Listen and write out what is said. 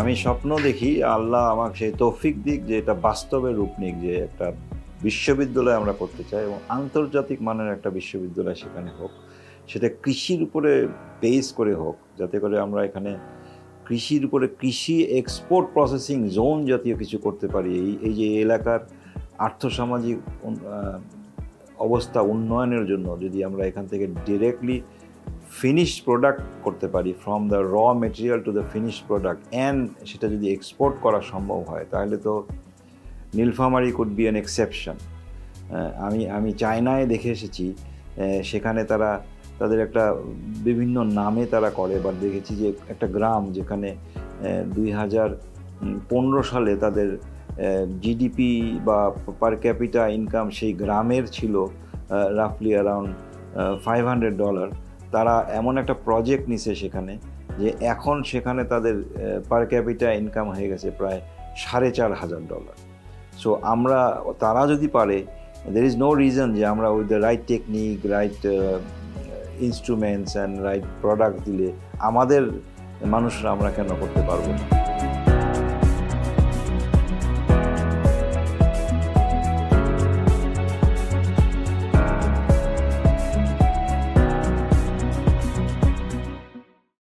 আমি স্বপ্ন দেখি আল্লাহ আমাকে সেই তৌফিক দিক যে এটা বাস্তবে রূপ নিক, যে একটা বিশ্ববিদ্যালয় আমরা করতে চাই এবং আন্তর্জাতিক মানের একটা বিশ্ববিদ্যালয় সেখানে হোক। সেটা কৃষির উপরে বেস করে হোক, যাতে করে আমরা এখানে কৃষির উপরে কৃষি এক্সপোর্ট প্রসেসিং জোন জাতীয় কিছু করতে পারি। এই যে এলাকার আর্থসামাজিক অবস্থা উন্নয়নের জন্য যদি আমরা এখান থেকে ডিরেক্টলি ফিনিশড প্রোডাক্ট করতে পারি, ফ্রম দ্য র material to the finished product, and সেটা যদি এক্সপোর্ট করা সম্ভব হয়, তাহলে তো Nilphamari could be an exception. আমি চায়নায় দেখে এসেছি, সেখানে তারা তাদের একটা বিভিন্ন নামে তারা করে, বা দেখেছি যে একটা গ্রাম যেখানে 2015 সালে তাদের জিডিপি বা পার ক্যাপিটা ইনকাম সেই গ্রামের ছিল রাফলি অ্যারাউন্ড $500। তারা এমন একটা প্রজেক্ট নিছে সেখানে, যে এখন সেখানে তাদের পার ক্যাপিটা ইনকাম হয়ে গেছে প্রায় $4,500। সো আমরা, তারা যদি পারে, there is no reason যে আমরা with the right technique, right instruments and right product দিলে আমাদের মানুষরা আমরা কেন করতে পারবো না।